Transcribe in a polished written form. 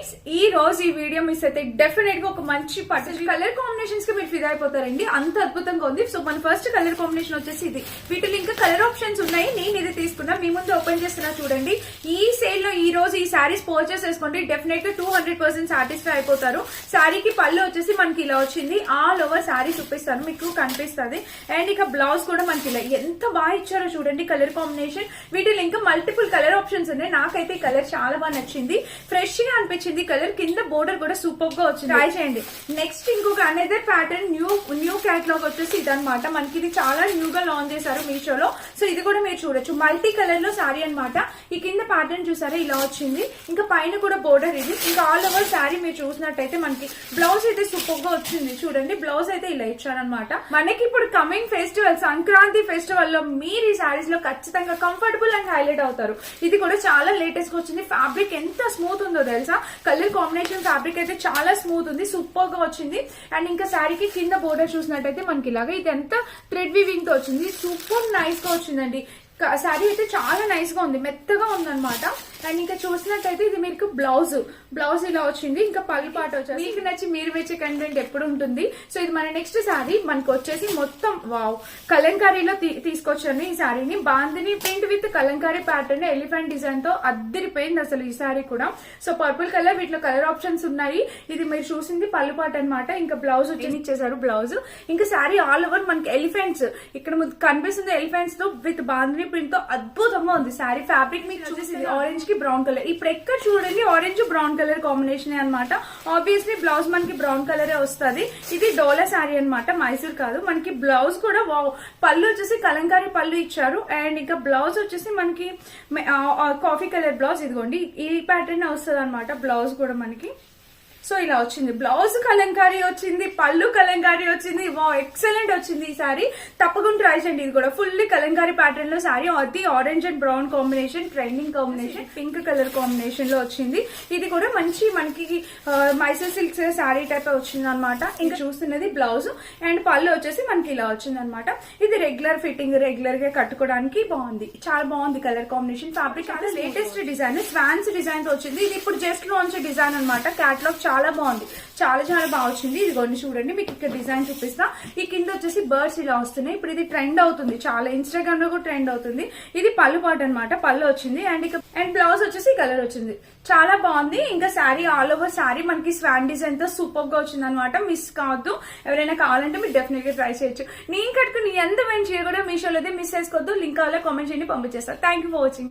Friends ఈ రోజు ఈ వీడియో మిస్ అయితే డెఫినెట్ గా ఒక మంచి పట్టు కలర్ కాంబినేషన్స్ కి మీరు ఫిదా అయిపోతారండి. అంత అద్భుతంగా ఉంది. సో మన ఫస్ట్ కలర్ కాంబినేషన్ వచ్చేసి ఇది. వీటిలో ఇంకా కలర్ ఆప్షన్స్ ఉన్నాయి. నేను ఇది తీసుకున్నా, మీ ముందు ఓపెన్ చేస్తున్నా చూడండి. ఈ సేల్ లో ఈ రోజు ఈ సారీస్ పర్చేస్ చేసుకోండి, డెఫినెట్ గా 200% సాటిస్ఫై అయిపోతారు. సారీకి పళ్ళు వచ్చేసి మనకి ఇలా వచ్చింది. ఆల్ ఓవర్ సారీ చూపిస్తాను, మీకు కనిపిస్తుంది. అండ్ ఇక బ్లౌజ్ కూడా మనకి ఇలా ఎంత బాగా ఇచ్చారో చూడండి కలర్ కాంబినేషన్. వీటిలో ఇంకా మల్టిపుల్ కలర్ ఆప్షన్స్ ఉన్నాయి. నాకైతే ఈ కలర్ చాలా బాగా నచ్చింది, ఫ్రెష్ గా అనిపించింది. కలర్ కింద బోర్డర్ కూడా సూపర్ గా వచ్చింది, ట్రై చేయండి. నెక్స్ట్ ఇంకొక అనదర్ ప్యాటర్న్ న్యూ క్యాటలాగ్ వచ్చేసి ఇదనమాట. మనకి ఇది చాలా న్యూ గా లాంచ్ చేశారు మీషోలో. సో ఇది కూడా మీరు చూడొచ్చు, మల్టీ కలర్ లో సారీ అనమాట. ఈ కింద ప్యాటర్న్ చూసారా ఇలా వచ్చింది, ఇంకా పైన కూడా బోర్డర్ ఇది. ఇంకా ఆల్ ఓవర్ సారీ మీరు చూసినట్టయితే మనకి బ్లౌజ్ అయితే సూపర్ గా వచ్చింది చూడండి. బ్లౌజ్ అయితే ఇలా ఇచ్చారనమాట. మనకి ఇప్పుడు కమింగ్ ఫెస్టివల్ సంక్రాంతి ఫెస్టివల్ లో మీరు ఈ సారీస్ లో ఖచ్చితంగా కంఫర్టబుల్ అండ్ హైలైట్ అవుతారు. ఇది కూడా చాలా లేటెస్ట్ గా వచ్చింది. ఫ్యాబ్రిక్ ఎంత స్మూత్ ఉందో తెలుసా. కలర్ కాంబినేషన్ ఫ్యాబ్రిక్ అయితే చాలా స్మూత్ ఉంది, సూపర్ గా వచ్చింది. అండ్ ఇంకా శారీకి కింద బోర్డర్ చూసినట్టయితే మనకి ఇలాగా ఇది ఎంత థ్రెడ్ వీవింగ్ తో వచ్చింది, సూపర్ నైస్ గా వచ్చిందండి. శారీ అయితే చాలా నైస్ గా ఉంది, మెత్తగా ఉందన్నమాట. అండ్ ఇంకా చూసినట్టయితే ఇది మీకు బ్లౌజ్ ఇలా వచ్చింది. ఇంకా పళ్ళు పాట వచ్చేసి మీకు నచ్చి మీరు వేసే కంటెంట్ ఎప్పుడు ఉంటుంది. సో ఇది మన నెక్స్ట్ శారీ మనకు వచ్చేసి మొత్తం వావ్ కలంకారీలో తీసుకొచ్చాను ఈ శారీని. Bandhani print with Kalamkari pattern elephant design తో అద్దరిపోయింది అసలు ఈ శారీ కూడా. సో పర్పుల్ కలర్, వీటిలో కలర్ ఆప్షన్స్ ఉన్నాయి. ఇది మీరు చూసింది పళ్ళు పాట అనమాట. ఇంకా బ్లౌజ్ వచ్చి ఇచ్చేసారు బ్లౌజ్. ఇంకా శారీ ఆల్ ఓవర్ మనకి ఎలిఫెంట్స్ ఇక్కడ కనిపిస్తుంది, ఎలిఫెంట్స్ తో విత్ బాందిని ప్రింట్ తో అద్భుతంగా ఉంది శారీ. ఫ్యాబ్రిక్ మీకు వచ్చేసి ఆరెంజ్ కి బ్రౌన్ కలర్. ఇప్పుడు ఎక్కడ చూడండి ఆరెంజ్ బ్రౌన్ కలర్ కాంబినేషన్ అనమాట. ఆబ్వియస్లీ బ్లౌజ్ మనకి బ్రౌన్ కలరే వస్తుంది. ఇది డోలా శారీ అనమాట, మైసూర్ కాదు. మనకి బ్లౌజ్ కూడా పళ్ళు వచ్చేసి కలంకారీ పళ్ళు ఇచ్చారు. అండ్ ఇంకా బ్లౌజ్ వచ్చేసి మనకి కాఫీ కలర్ బ్లౌజ్. ఇదిగోండి ఈ ప్యాటర్న్ వస్తుంది అనమాట బ్లౌజ్ కూడా మనకి. సో ఇలా వచ్చింది, బ్లౌజ్ కలంకారీ వచ్చింది, పళ్ళు కలంకారీ వచ్చింది. ఎక్సలెంట్ వచ్చింది ఈ సారీ. తప్పకుండా ట్రై చేయండి. ఇది కూడా ఫుల్లీ కలంకారీ ప్యాటర్న్ లో సారీ. అది orange and brown combination, trending combination. Pink colour combination లో వచ్చింది. ఇది కూడా మంచి మనకి మైసూర్ సిల్క్ సారీ టైప్ వచ్చింది అనమాట. ఇంకా చూస్తున్నది బ్లౌజ్ అండ్ పళ్ళు వచ్చేసి మనకి ఇలా వచ్చింది అనమాట. ఇది రెగ్యులర్ ఫిట్టింగ్, రెగ్యులర్ గా కట్టుకోవడానికి బాగుంది, చాలా బాగుంది కలర్ కాంబినేషన్. ఫ్యాబ్రిక్ చాలా లేటెస్ట్ డిజైన్, స్వాన్స్ డిజైన్ తో వచ్చింది. ఇది ఇప్పుడు జస్ట్ లాంచ్ డిజైన్ అనమాట. క్యాటలాగ్ చాలా బాగుంది, చాలా చాలా బాగా వచ్చింది. ఇది కొన్ని చూడండి, మీకు ఇక్కడ డిజైన్ చూపిస్తా. ఈ కింద వచ్చేసి బర్డ్స్ ఇలా వస్తున్నాయి. ఇప్పుడు ఇది ట్రెండ్ అవుతుంది, చాలా ఇన్స్టాగ్రామ్ లో కూడా ట్రెండ్ అవుతుంది. ఇది పళ్ళు పాట అనమాట, పళ్ళు వచ్చింది. అండ్ బ్లౌజ్ వచ్చేసి కలర్ వచ్చింది, చాలా బాగుంది. ఇంకా శారీ ఆల్ ఓవర్ శారీ మనకి స్వాన్ డిజైన్ తో సూపర్ గా వచ్చింది అనమాట. మిస్ కావద్దు, ఎవరైనా కావాలంటే మీరు డెఫినెట్ గా ట్రై చేయొచ్చు. నేను కట్టుకుని ఎంత మంచిగా కూడా మీషోలో అయితే మిస్ చేసుకోవద్దు. లింక్ కావాలో కామెంట్ చేయండి, పంపించేస్తా. Thank you for watching.